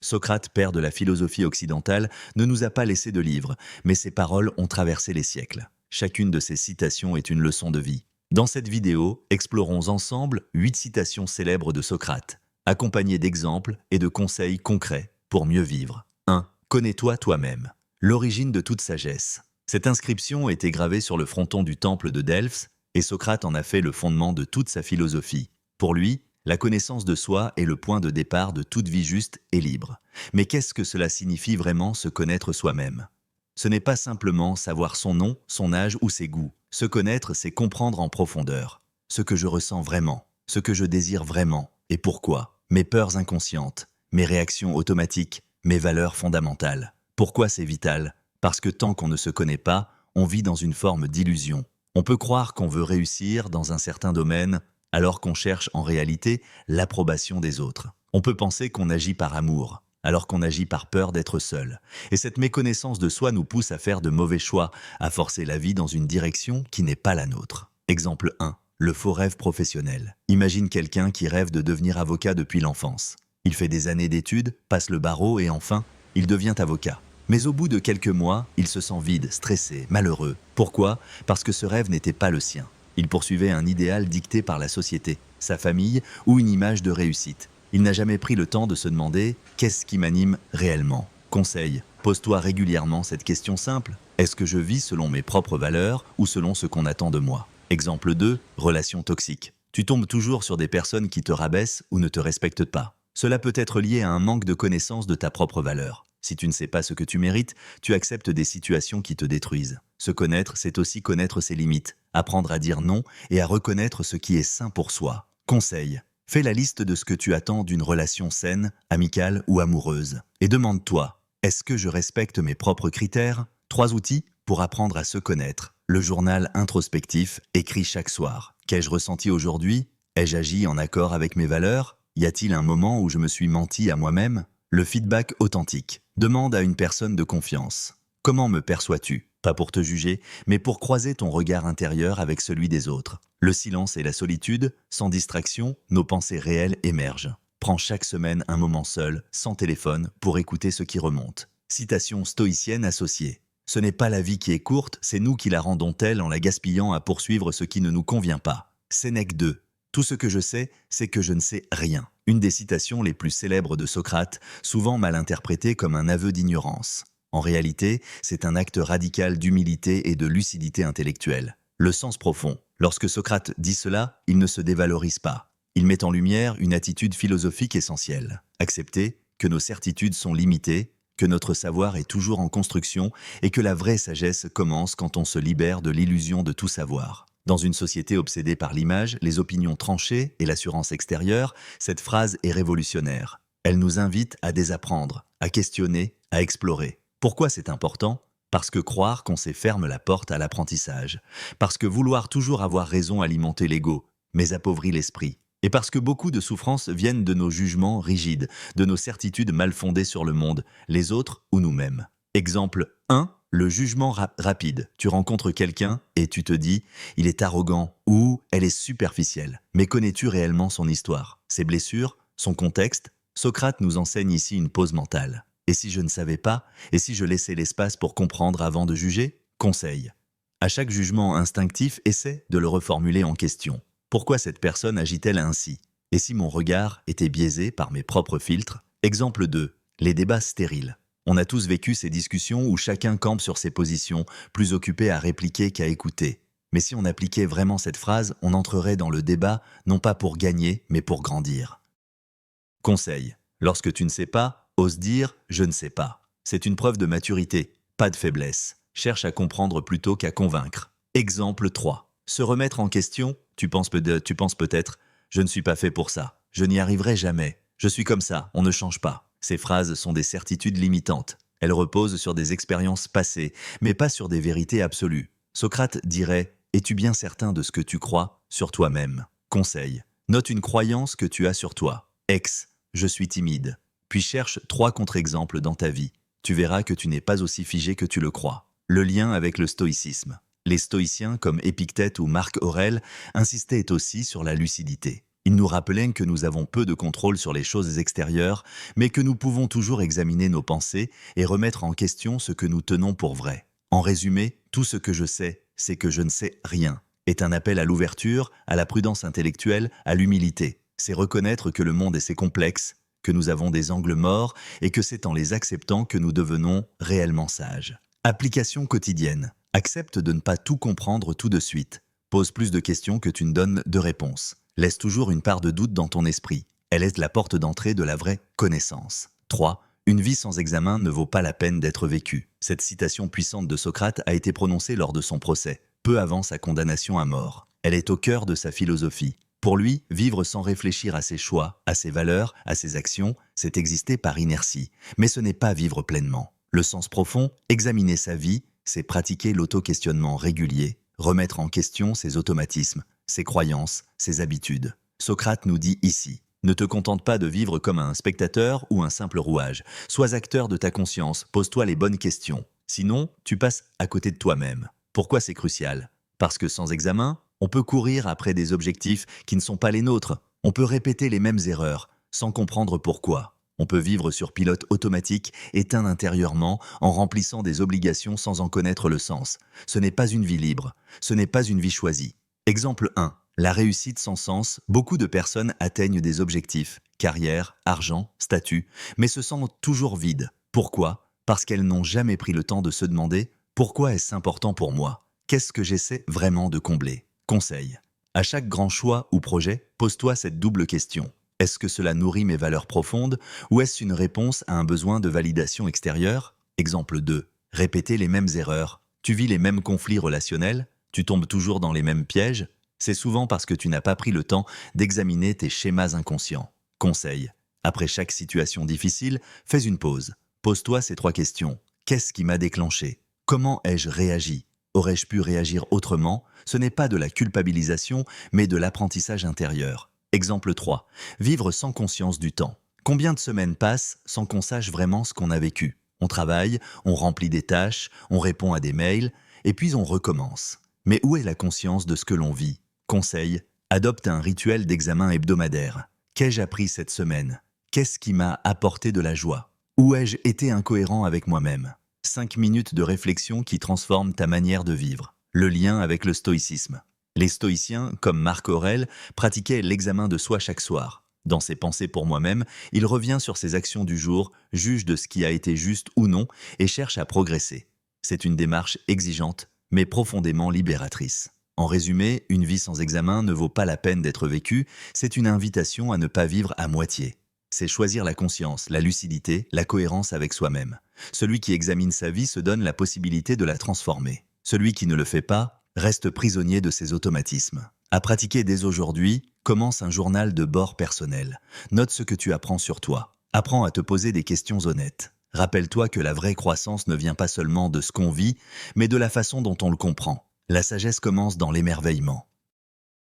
Socrate, père de la philosophie occidentale, ne nous a pas laissé de livre, mais ses paroles ont traversé les siècles. Chacune de ses citations est une leçon de vie. Dans cette vidéo, explorons ensemble 8 citations célèbres de Socrate, accompagnées d'exemples et de conseils concrets pour mieux vivre. 1. Connais-toi toi-même. L'origine de toute sagesse. Cette inscription était gravée sur le fronton du temple de Delphes, et Socrate en a fait le fondement de toute sa philosophie. Pour lui, la connaissance de soi est le point de départ de toute vie juste et libre. Mais qu'est-ce que cela signifie vraiment se connaître soi-même? Ce n'est pas simplement savoir son nom, son âge ou ses goûts. Se connaître, c'est comprendre en profondeur ce que je ressens vraiment, ce que je désire vraiment et pourquoi. Mes peurs inconscientes, mes réactions automatiques, mes valeurs fondamentales. Pourquoi c'est vital? Parce que tant qu'on ne se connaît pas, on vit dans une forme d'illusion. On peut croire qu'on veut réussir dans un certain domaine, alors qu'on cherche en réalité l'approbation des autres. On peut penser qu'on agit par amour, alors qu'on agit par peur d'être seul. Et cette méconnaissance de soi nous pousse à faire de mauvais choix, à forcer la vie dans une direction qui n'est pas la nôtre. Exemple 1. Le faux rêve professionnel. Imagine quelqu'un qui rêve de devenir avocat depuis l'enfance. Il fait des années d'études, passe le barreau et enfin, il devient avocat. Mais au bout de quelques mois, il se sent vide, stressé, malheureux. Pourquoi? Parce que ce rêve n'était pas le sien. Il poursuivait un idéal dicté par la société, sa famille ou une image de réussite. Il n'a jamais pris le temps de se demander « qu'est-ce qui m'anime réellement ?» Conseil, pose-toi régulièrement cette question simple. Est-ce que je vis selon mes propres valeurs ou selon ce qu'on attend de moi? Exemple 2, relation toxique. Tu tombes toujours sur des personnes qui te rabaissent ou ne te respectent pas. Cela peut être lié à un manque de connaissance de ta propre valeur. Si tu ne sais pas ce que tu mérites, tu acceptes des situations qui te détruisent. Se connaître, c'est aussi connaître ses limites, apprendre à dire non et à reconnaître ce qui est sain pour soi. Conseil, fais la liste de ce que tu attends d'une relation saine, amicale ou amoureuse. Et demande-toi, est-ce que je respecte mes propres critères? 3 outils pour apprendre à se connaître. Le journal introspectif, écrit chaque soir. Qu'ai-je ressenti aujourd'hui? Ai-je agi en accord avec mes valeurs? Y a-t-il un moment où je me suis menti à moi-même? Le feedback authentique. Demande à une personne de confiance. Comment me perçois-tu? Pas pour te juger, mais pour croiser ton regard intérieur avec celui des autres. Le silence et la solitude, sans distraction, nos pensées réelles émergent. Prends chaque semaine un moment seul, sans téléphone, pour écouter ce qui remonte. Citation stoïcienne associée. Ce n'est pas la vie qui est courte, c'est nous qui la rendons telle en la gaspillant à poursuivre ce qui ne nous convient pas. Sénèque 2. Tout ce que je sais, c'est que je ne sais rien. Une des citations les plus célèbres de Socrate, souvent mal interprétée comme un aveu d'ignorance. En réalité, c'est un acte radical d'humilité et de lucidité intellectuelle. Le sens profond. Lorsque Socrate dit cela, il ne se dévalorise pas. Il met en lumière une attitude philosophique essentielle. Accepter que nos certitudes sont limitées, que notre savoir est toujours en construction et que la vraie sagesse commence quand on se libère de l'illusion de tout savoir. Dans une société obsédée par l'image, les opinions tranchées et l'assurance extérieure, cette phrase est révolutionnaire. Elle nous invite à désapprendre, à questionner, à explorer. Pourquoi c'est important? Parce que croire qu'on sait ferme la porte à l'apprentissage. Parce que vouloir toujours avoir raison alimente l'ego, mais appauvrit l'esprit. Et parce que beaucoup de souffrances viennent de nos jugements rigides, de nos certitudes mal fondées sur le monde, les autres ou nous-mêmes. Exemple 1. Le jugement rapide. Tu rencontres quelqu'un et tu te dis « il est arrogant » ou « elle est superficielle ». Mais connais-tu réellement son histoire, ses blessures, son contexte? Socrate nous enseigne ici une pause mentale. Et si je ne savais pas? Et si je laissais l'espace pour comprendre avant de juger? Conseil. À chaque jugement instinctif, essaie de le reformuler en question. Pourquoi cette personne agit-elle ainsi? Et si mon regard était biaisé par mes propres filtres? Exemple 2. Les débats stériles. On a tous vécu ces discussions où chacun campe sur ses positions, plus occupé à répliquer qu'à écouter. Mais si on appliquait vraiment cette phrase, on entrerait dans le débat, non pas pour gagner, mais pour grandir. Conseil. Lorsque tu ne sais pas, ose dire « je ne sais pas ». C'est une preuve de maturité, pas de faiblesse. Cherche à comprendre plutôt qu'à convaincre. Exemple 3. Se remettre en question, tu penses peut-être « je ne suis pas fait pour ça, je n'y arriverai jamais, je suis comme ça, on ne change pas ». Ces phrases sont des certitudes limitantes. Elles reposent sur des expériences passées, mais pas sur des vérités absolues. Socrate dirait « es-tu bien certain de ce que tu crois sur toi-même ?» Conseil. Note une croyance que tu as sur toi. Ex. Je suis timide. Puis cherche 3 contre-exemples dans ta vie. Tu verras que tu n'es pas aussi figé que tu le crois. Le lien avec le stoïcisme. Les stoïciens comme Épictète ou Marc Aurèle insistaient aussi sur la lucidité. Il nous rappelait que nous avons peu de contrôle sur les choses extérieures, mais que nous pouvons toujours examiner nos pensées et remettre en question ce que nous tenons pour vrai. En résumé, tout ce que je sais, c'est que je ne sais rien, est un appel à l'ouverture, à la prudence intellectuelle, à l'humilité. C'est reconnaître que le monde est si complexe, que nous avons des angles morts et que c'est en les acceptant que nous devenons réellement sages. Application quotidienne. Accepte de ne pas tout comprendre tout de suite. Pose plus de questions que tu ne donnes de réponses. Laisse toujours une part de doute dans ton esprit. Elle est la porte d'entrée de la vraie connaissance. 3. Une vie sans examen ne vaut pas la peine d'être vécue. Cette citation puissante de Socrate a été prononcée lors de son procès, peu avant sa condamnation à mort. Elle est au cœur de sa philosophie. Pour lui, vivre sans réfléchir à ses choix, à ses valeurs, à ses actions, c'est exister par inertie. Mais ce n'est pas vivre pleinement. Le sens profond, examiner sa vie, c'est pratiquer l'auto-questionnement régulier, remettre en question ses automatismes, ses croyances, ses habitudes. Socrate nous dit ici, ne te contente pas de vivre comme un spectateur ou un simple rouage. Sois acteur de ta conscience, pose-toi les bonnes questions. Sinon, tu passes à côté de toi-même. Pourquoi c'est crucial ? Parce que sans examen, on peut courir après des objectifs qui ne sont pas les nôtres. On peut répéter les mêmes erreurs, sans comprendre pourquoi. On peut vivre sur pilote automatique, éteint intérieurement, en remplissant des obligations sans en connaître le sens. Ce n'est pas une vie libre, ce n'est pas une vie choisie. Exemple 1. La réussite sans sens. Beaucoup de personnes atteignent des objectifs, carrière, argent, statut, mais se sentent toujours vides. Pourquoi ? Parce qu'elles n'ont jamais pris le temps de se demander « Pourquoi est-ce important pour moi ? Qu'est-ce que j'essaie vraiment de combler ?» Conseil. À chaque grand choix ou projet, pose-toi cette double question. Est-ce que cela nourrit mes valeurs profondes ou est-ce une réponse à un besoin de validation extérieure ? Exemple 2. Répéter les mêmes erreurs. Tu vis les mêmes conflits relationnels ? Tu tombes toujours dans les mêmes pièges ? C'est souvent parce que tu n'as pas pris le temps d'examiner tes schémas inconscients. Conseil. Après chaque situation difficile, fais une pause. Pose-toi ces 3 questions. Qu'est-ce qui m'a déclenché ? Comment ai-je réagi ? Aurais-je pu réagir autrement ? Ce n'est pas de la culpabilisation, mais de l'apprentissage intérieur. Exemple 3. Vivre sans conscience du temps. Combien de semaines passent sans qu'on sache vraiment ce qu'on a vécu ? On travaille, on remplit des tâches, on répond à des mails, et puis on recommence. Mais où est la conscience de ce que l'on vit ? Conseil. Adopte un rituel d'examen hebdomadaire. Qu'ai-je appris cette semaine ? Qu'est-ce qui m'a apporté de la joie ? Où ai-je été incohérent avec moi-même ? 5 minutes de réflexion qui transforment ta manière de vivre. Le lien avec le stoïcisme. Les stoïciens, comme Marc Aurèle, pratiquaient l'examen de soi chaque soir. Dans ses pensées pour moi-même, il revient sur ses actions du jour, juge de ce qui a été juste ou non et cherche à progresser. C'est une démarche exigeante, mais profondément libératrice. En résumé, une vie sans examen ne vaut pas la peine d'être vécue, c'est une invitation à ne pas vivre à moitié. C'est choisir la conscience, la lucidité, la cohérence avec soi-même. Celui qui examine sa vie se donne la possibilité de la transformer. Celui qui ne le fait pas reste prisonnier de ses automatismes. À pratiquer dès aujourd'hui, commence un journal de bord personnel. Note ce que tu apprends sur toi. Apprends à te poser des questions honnêtes. Rappelle-toi que la vraie croissance ne vient pas seulement de ce qu'on vit, mais de la façon dont on le comprend. La sagesse commence dans l'émerveillement.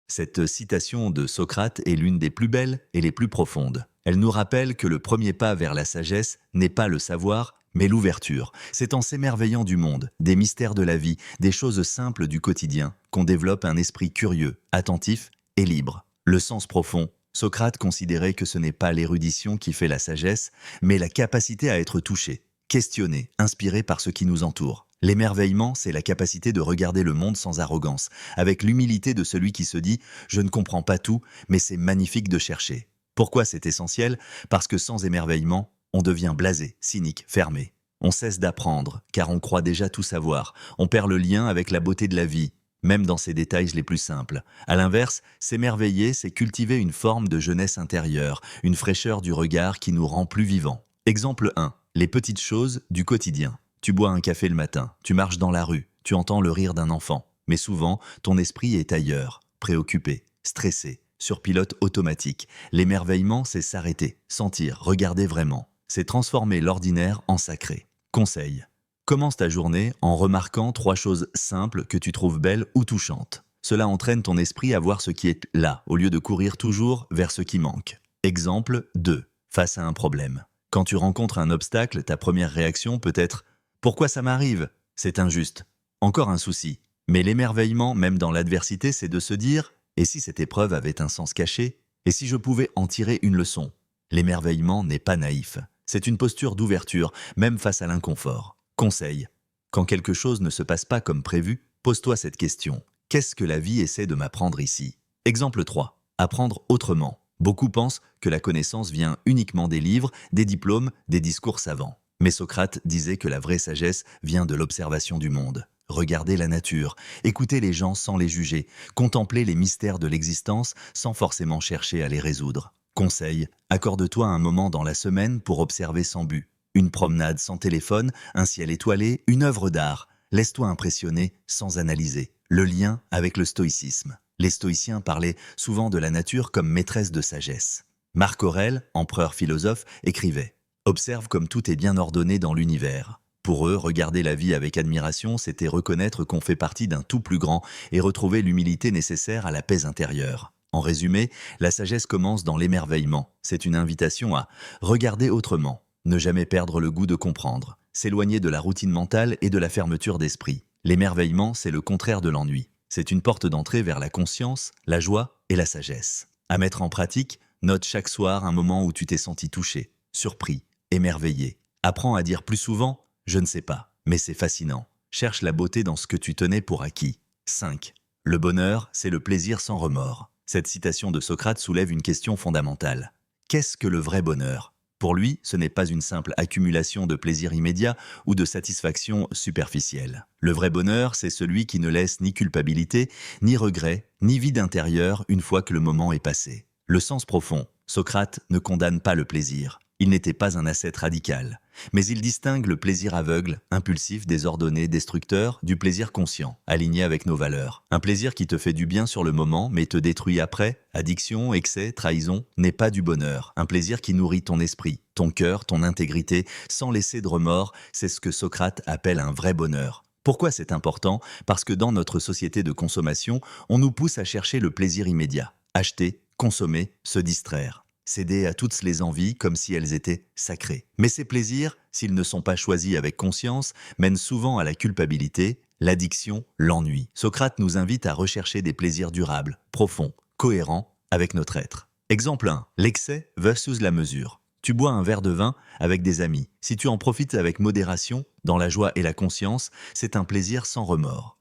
Cette citation de Socrate est l'une des plus belles et les plus profondes. Elle nous rappelle que le premier pas vers la sagesse n'est pas le savoir, mais l'ouverture. C'est en s'émerveillant du monde, des mystères de la vie, des choses simples du quotidien, qu'on développe un esprit curieux, attentif et libre. Le sens profond. Socrate considérait que ce n'est pas l'érudition qui fait la sagesse, mais la capacité à être touché, questionné, inspiré par ce qui nous entoure. L'émerveillement, c'est la capacité de regarder le monde sans arrogance, avec l'humilité de celui qui se dit « je ne comprends pas tout, mais c'est magnifique de chercher ». Pourquoi c'est essentiel ? Parce que sans émerveillement, on devient blasé, cynique, fermé. On cesse d'apprendre, car on croit déjà tout savoir. On perd le lien avec la beauté de la vie, même dans ses détails les plus simples. À l'inverse, s'émerveiller, c'est cultiver une forme de jeunesse intérieure, une fraîcheur du regard qui nous rend plus vivants. Exemple 1. Les petites choses du quotidien. Tu bois un café le matin, tu marches dans la rue, tu entends le rire d'un enfant. Mais souvent, ton esprit est ailleurs, préoccupé, stressé, sur pilote automatique. L'émerveillement, c'est s'arrêter, sentir, regarder vraiment. C'est transformer l'ordinaire en sacré. Conseil. Commence ta journée en remarquant 3 choses simples que tu trouves belles ou touchantes. Cela entraîne ton esprit à voir ce qui est là, au lieu de courir toujours vers ce qui manque. Exemple 2. Face à un problème. Quand tu rencontres un obstacle, ta première réaction peut être « Pourquoi ça m'arrive ? C'est injuste. » Encore un souci. Mais l'émerveillement, même dans l'adversité, c'est de se dire « Et si cette épreuve avait un sens caché ? Et si je pouvais en tirer une leçon? L'émerveillement n'est pas naïf. C'est une posture d'ouverture, même face à l'inconfort. Conseil. Quand quelque chose ne se passe pas comme prévu, pose-toi cette question. Qu'est-ce que la vie essaie de m'apprendre ici? Exemple 3. Apprendre autrement. Beaucoup pensent que la connaissance vient uniquement des livres, des diplômes, des discours savants. Mais Socrate disait que la vraie sagesse vient de l'observation du monde. Regarder la nature, écouter les gens sans les juger, contempler les mystères de l'existence sans forcément chercher à les résoudre. Conseil, accorde-toi un moment dans la semaine pour observer sans but. Une promenade sans téléphone, un ciel étoilé, une œuvre d'art. Laisse-toi impressionner sans analyser. Le lien avec le stoïcisme. Les stoïciens parlaient souvent de la nature comme maîtresse de sagesse. Marc Aurèle, empereur philosophe, écrivait « Observe comme tout est bien ordonné dans l'univers ». Pour eux, regarder la vie avec admiration, c'était reconnaître qu'on fait partie d'un tout plus grand et retrouver l'humilité nécessaire à la paix intérieure. En résumé, la sagesse commence dans l'émerveillement. C'est une invitation à regarder autrement, ne jamais perdre le goût de comprendre, s'éloigner de la routine mentale et de la fermeture d'esprit. L'émerveillement, c'est le contraire de l'ennui. C'est une porte d'entrée vers la conscience, la joie et la sagesse. À mettre en pratique, note chaque soir un moment où tu t'es senti touché, surpris, émerveillé. Apprends à dire plus souvent « je ne sais pas, mais c'est fascinant ». Cherche la beauté dans ce que tu tenais pour acquis. 5. Le bonheur, c'est le plaisir sans remords. Cette citation de Socrate soulève une question fondamentale. Qu'est-ce que le vrai bonheur? Pour lui, ce n'est pas une simple accumulation de plaisir immédiat ou de satisfaction superficielle. Le vrai bonheur, c'est celui qui ne laisse ni culpabilité, ni regret, ni vide intérieur une fois que le moment est passé. Le sens profond. Socrate ne condamne pas le plaisir. Il n'était pas un ascète radical. Mais il distingue le plaisir aveugle, impulsif, désordonné, destructeur, du plaisir conscient, aligné avec nos valeurs. Un plaisir qui te fait du bien sur le moment, mais te détruit après, addiction, excès, trahison, n'est pas du bonheur. Un plaisir qui nourrit ton esprit, ton cœur, ton intégrité, sans laisser de remords, c'est ce que Socrate appelle un vrai bonheur. Pourquoi c'est important? Parce que dans notre société de consommation, on nous pousse à chercher le plaisir immédiat. Acheter, consommer, se distraire. Céder à toutes les envies comme si elles étaient sacrées. Mais ces plaisirs, s'ils ne sont pas choisis avec conscience, mènent souvent à la culpabilité, l'addiction, l'ennui. Socrate nous invite à rechercher des plaisirs durables, profonds, cohérents avec notre être. Exemple 1. L'excès versus la mesure. Tu bois un verre de vin avec des amis. Si tu en profites avec modération, dans la joie et la conscience, c'est un plaisir sans remords.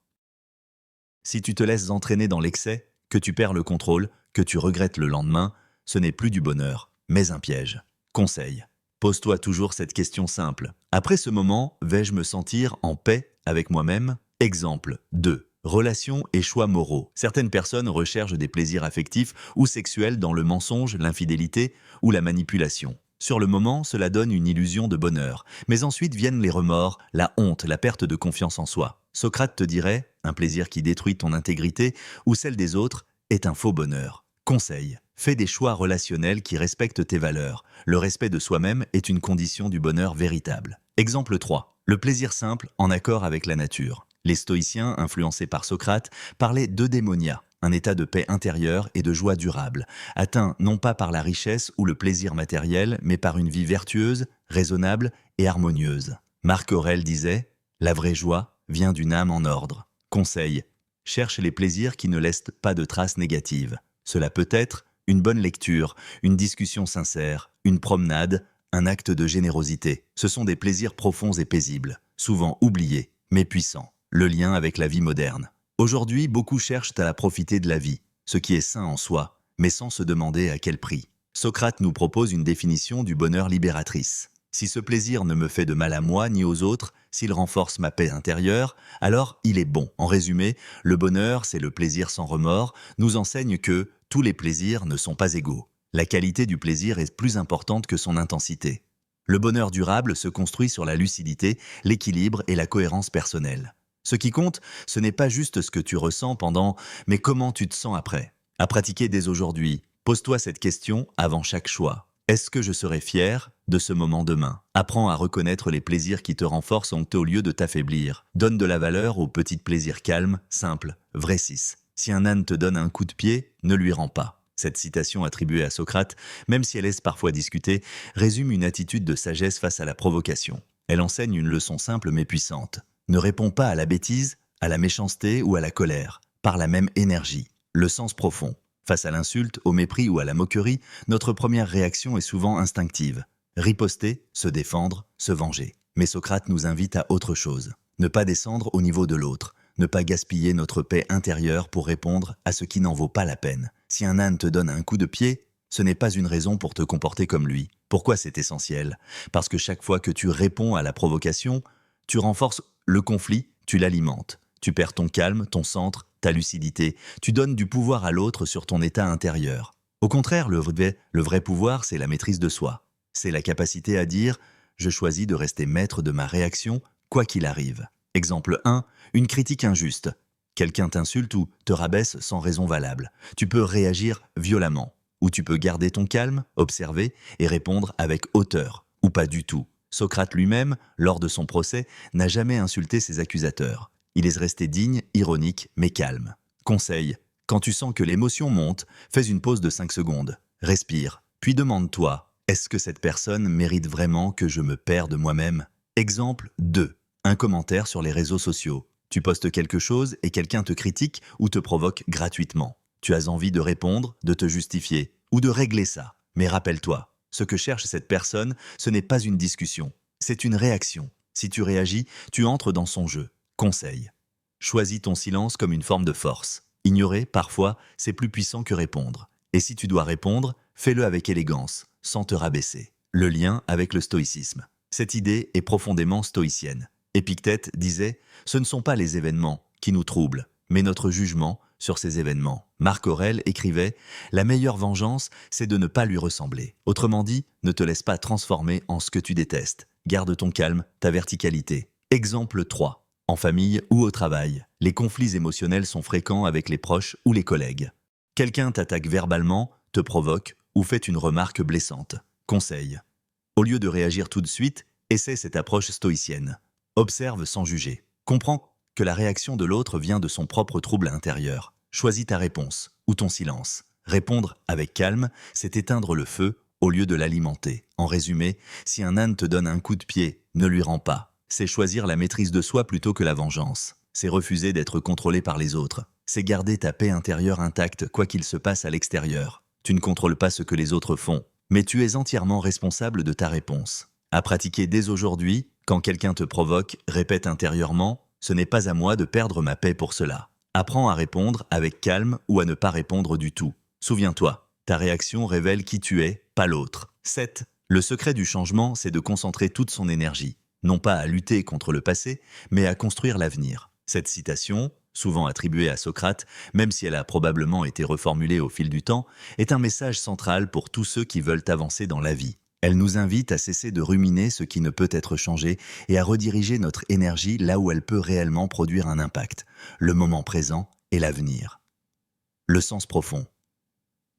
Si tu te laisses entraîner dans l'excès, que tu perds le contrôle, que tu regrettes le lendemain, ce n'est plus du bonheur, mais un piège. Conseil. Pose-toi toujours cette question simple. Après ce moment, vais-je me sentir en paix avec moi-même? Exemple 2. Relations et choix moraux. Certaines personnes recherchent des plaisirs affectifs ou sexuels dans le mensonge, l'infidélité ou la manipulation. Sur le moment, cela donne une illusion de bonheur. Mais ensuite viennent les remords, la honte, la perte de confiance en soi. Socrate te dirait, un plaisir qui détruit ton intégrité ou celle des autres est un faux bonheur. Conseil. Fais des choix relationnels qui respectent tes valeurs. Le respect de soi-même est une condition du bonheur véritable. Exemple 3. Le plaisir simple en accord avec la nature. Les stoïciens, influencés par Socrate, parlaient d'eudémonia, un état de paix intérieure et de joie durable, atteint non pas par la richesse ou le plaisir matériel, mais par une vie vertueuse, raisonnable et harmonieuse. Marc Aurèle disait « La vraie joie vient d'une âme en ordre ». Conseil. Cherche les plaisirs qui ne laissent pas de traces négatives. Cela peut être une bonne lecture, une discussion sincère, une promenade, un acte de générosité. Ce sont des plaisirs profonds et paisibles, souvent oubliés, mais puissants. Le lien avec la vie moderne. Aujourd'hui, beaucoup cherchent à profiter de la vie, ce qui est sain en soi, mais sans se demander à quel prix. Socrate nous propose une définition du bonheur libératrice. Si ce plaisir ne me fait de mal à moi ni aux autres, s'il renforce ma paix intérieure, alors il est bon. En résumé, le bonheur, c'est le plaisir sans remords, nous enseigne que tous les plaisirs ne sont pas égaux. La qualité du plaisir est plus importante que son intensité. Le bonheur durable se construit sur la lucidité, l'équilibre et la cohérence personnelle. Ce qui compte, ce n'est pas juste ce que tu ressens pendant, mais comment tu te sens après. À pratiquer dès aujourd'hui, pose-toi cette question avant chaque choix. Est-ce que je serai fier de ce moment demain? Apprends à reconnaître les plaisirs qui te renforcent au lieu de t'affaiblir. Donne de la valeur aux petits plaisirs calmes, simples, vrais 6. Si un âne te donne un coup de pied, ne lui rends pas. Cette citation attribuée à Socrate, même si elle laisse parfois discuter, résume une attitude de sagesse face à la provocation. Elle enseigne une leçon simple mais puissante. Ne réponds pas à la bêtise, à la méchanceté ou à la colère, par la même énergie. Le sens profond. Face à l'insulte, au mépris ou à la moquerie, notre première réaction est souvent instinctive. Riposter, se défendre, se venger. Mais Socrate nous invite à autre chose. Ne pas descendre au niveau de l'autre. Ne pas gaspiller notre paix intérieure pour répondre à ce qui n'en vaut pas la peine. Si un âne te donne un coup de pied, ce n'est pas une raison pour te comporter comme lui. Pourquoi c'est essentiel? Parce que chaque fois que tu réponds à la provocation, tu renforces le conflit, tu l'alimentes. Tu perds ton calme, ton centre, ta lucidité. Tu donnes du pouvoir à l'autre sur ton état intérieur. Au contraire, le vrai pouvoir, c'est la maîtrise de soi. C'est la capacité à dire « je choisis de rester maître de ma réaction, quoi qu'il arrive ». Exemple 1, une critique injuste. Quelqu'un t'insulte ou te rabaisse sans raison valable. Tu peux réagir violemment. Ou tu peux garder ton calme, observer et répondre avec hauteur. Ou pas du tout. Socrate lui-même, lors de son procès, n'a jamais insulté ses accusateurs. Il est resté digne, ironique, mais calme. Conseil, quand tu sens que l'émotion monte, fais une pause de 5 secondes. Respire, puis demande-toi, est-ce que cette personne mérite vraiment que je me perde moi-même? Exemple 2. Un commentaire sur les réseaux sociaux. Tu postes quelque chose et quelqu'un te critique ou te provoque gratuitement. Tu as envie de répondre, de te justifier ou de régler ça. Mais rappelle-toi, ce que cherche cette personne, ce n'est pas une discussion, c'est une réaction. Si tu réagis, tu entres dans son jeu. Conseil. Choisis ton silence comme une forme de force. Ignorer, parfois, c'est plus puissant que répondre. Et si tu dois répondre, fais-le avec élégance, sans te rabaisser. Le lien avec le stoïcisme. Cette idée est profondément stoïcienne. Épictète disait « Ce ne sont pas les événements qui nous troublent, mais notre jugement sur ces événements. » Marc Aurèle écrivait « La meilleure vengeance, c'est de ne pas lui ressembler. » Autrement dit, ne te laisse pas transformer en ce que tu détestes. Garde ton calme, ta verticalité. Exemple 3. En famille ou au travail, les conflits émotionnels sont fréquents avec les proches ou les collègues. Quelqu'un t'attaque verbalement, te provoque ou fait une remarque blessante. Conseil. Au lieu de réagir tout de suite, essaie cette approche stoïcienne. Observe sans juger. Comprends que la réaction de l'autre vient de son propre trouble intérieur. Choisis ta réponse ou ton silence. Répondre avec calme, c'est éteindre le feu au lieu de l'alimenter. En résumé, si un âne te donne un coup de pied, ne lui rends pas. C'est choisir la maîtrise de soi plutôt que la vengeance. C'est refuser d'être contrôlé par les autres. C'est garder ta paix intérieure intacte quoi qu'il se passe à l'extérieur. Tu ne contrôles pas ce que les autres font, mais tu es entièrement responsable de ta réponse. À pratiquer dès aujourd'hui, quand quelqu'un te provoque, répète intérieurement « Ce n'est pas à moi de perdre ma paix pour cela ». Apprends à répondre avec calme ou à ne pas répondre du tout. Souviens-toi, ta réaction révèle qui tu es, pas l'autre. 7. Le secret du changement, c'est de concentrer toute son énergie. Non pas à lutter contre le passé, mais à construire l'avenir. Cette citation, souvent attribuée à Socrate, même si elle a probablement été reformulée au fil du temps, est un message central pour tous ceux qui veulent avancer dans la vie. Elle nous invite à cesser de ruminer ce qui ne peut être changé et à rediriger notre énergie là où elle peut réellement produire un impact, le moment présent et l'avenir. Le sens profond.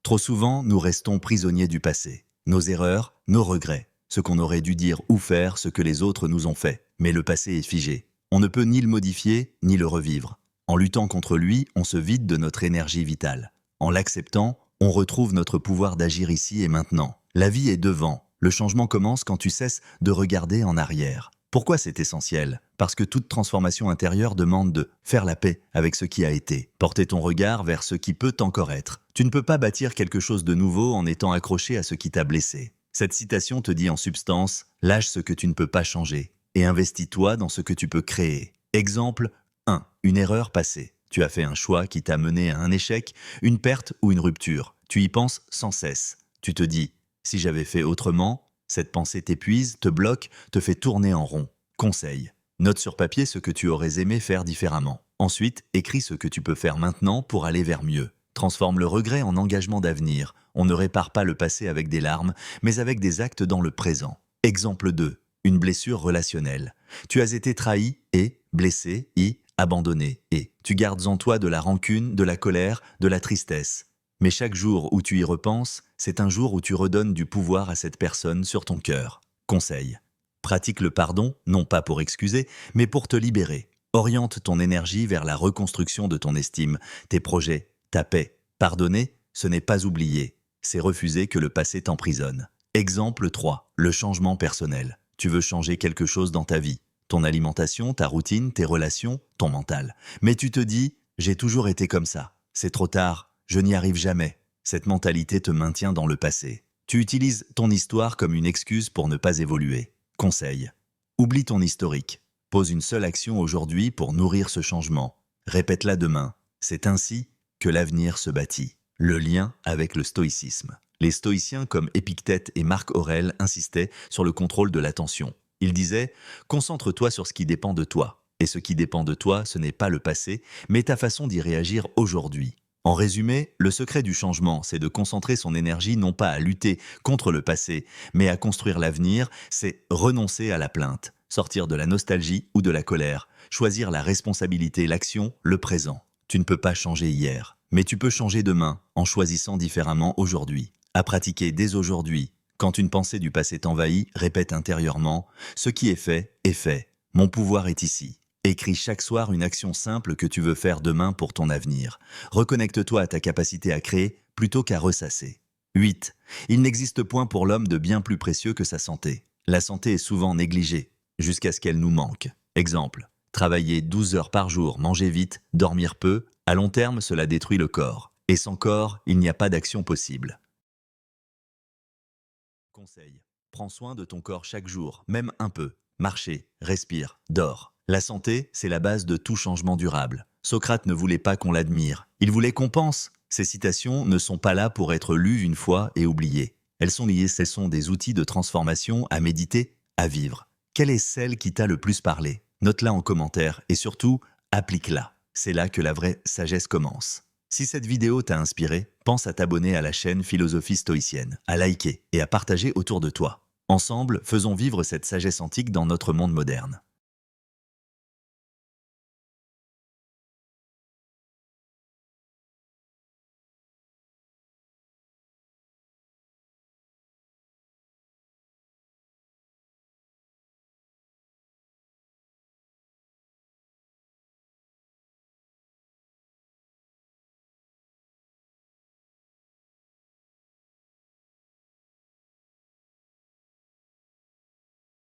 Trop souvent, nous restons prisonniers du passé, nos erreurs, nos regrets. Ce qu'on aurait dû dire ou faire, ce que les autres nous ont fait. Mais le passé est figé. On ne peut ni le modifier, ni le revivre. En luttant contre lui, on se vide de notre énergie vitale. En l'acceptant, on retrouve notre pouvoir d'agir ici et maintenant. La vie est devant. Le changement commence quand tu cesses de regarder en arrière. Pourquoi c'est essentiel? Parce que toute transformation intérieure demande de faire la paix avec ce qui a été. Porter ton regard vers ce qui peut encore être. Tu ne peux pas bâtir quelque chose de nouveau en étant accroché à ce qui t'a blessé. Cette citation te dit en substance « Lâche ce que tu ne peux pas changer et investis-toi dans ce que tu peux créer ». Exemple 1. Une erreur passée. Tu as fait un choix qui t'a mené à un échec, une perte ou une rupture. Tu y penses sans cesse. Tu te dis « Si j'avais fait autrement », cette pensée t'épuise, te bloque, te fait tourner en rond. Conseil. Note sur papier ce que tu aurais aimé faire différemment. Ensuite, écris ce que tu peux faire maintenant pour aller vers mieux. Transforme le regret en engagement d'avenir. On ne répare pas le passé avec des larmes, mais avec des actes dans le présent. Exemple 2. Une blessure relationnelle. Tu as été trahi et, blessé, abandonné et. Tu gardes en toi de la rancune, de la colère, de la tristesse. Mais chaque jour où tu y repenses, c'est un jour où tu redonnes du pouvoir à cette personne sur ton cœur. Conseil. Pratique le pardon, non pas pour excuser, mais pour te libérer. Oriente ton énergie vers la reconstruction de ton estime, tes projets, ta paix. Pardonner, ce n'est pas oublier. C'est refuser que le passé t'emprisonne. Exemple 3. Le changement personnel. Tu veux changer quelque chose dans ta vie. Ton alimentation, ta routine, tes relations, ton mental. Mais tu te dis « j'ai toujours été comme ça ». C'est trop tard. Je n'y arrive jamais. Cette mentalité te maintient dans le passé. Tu utilises ton histoire comme une excuse pour ne pas évoluer. Conseil. Oublie ton historique. Pose une seule action aujourd'hui pour nourrir ce changement. Répète-la demain. C'est ainsi que l'avenir se bâtit. Le lien avec le stoïcisme. Les stoïciens comme Épictète et Marc Aurèle insistaient sur le contrôle de l'attention. Ils disaient « Concentre-toi sur ce qui dépend de toi. Et ce qui dépend de toi, ce n'est pas le passé, mais ta façon d'y réagir aujourd'hui. » En résumé, le secret du changement, c'est de concentrer son énergie non pas à lutter contre le passé, mais à construire l'avenir, c'est renoncer à la plainte, sortir de la nostalgie ou de la colère, choisir la responsabilité, l'action, le présent. Tu ne peux pas changer hier, mais tu peux changer demain en choisissant différemment aujourd'hui. À pratiquer dès aujourd'hui. Quand une pensée du passé t'envahit, répète intérieurement « Ce qui est fait, est fait. Mon pouvoir est ici. » Écris chaque soir une action simple que tu veux faire demain pour ton avenir. Reconnecte-toi à ta capacité à créer plutôt qu'à ressasser. 8. Il n'existe point pour l'homme de bien plus précieux que sa santé. La santé est souvent négligée, jusqu'à ce qu'elle nous manque. Exemple, travailler 12 heures par jour, manger vite, dormir peu, à long terme cela détruit le corps. Et sans corps, il n'y a pas d'action possible. Conseil. Prends soin de ton corps chaque jour, même un peu. Marcher, respire, dors. La santé, c'est la base de tout changement durable. Socrate ne voulait pas qu'on l'admire, il voulait qu'on pense. Ces citations ne sont pas là pour être lues une fois et oubliées. Elles sont liées, ce sont des outils de transformation à méditer, à vivre. Quelle est celle qui t'a le plus parlé? Note-la en commentaire et surtout, applique-la. C'est là que la vraie sagesse commence. Si cette vidéo t'a inspiré, pense à t'abonner à la chaîne Philosophie Stoïcienne, à liker et à partager autour de toi. Ensemble, faisons vivre cette sagesse antique dans notre monde moderne.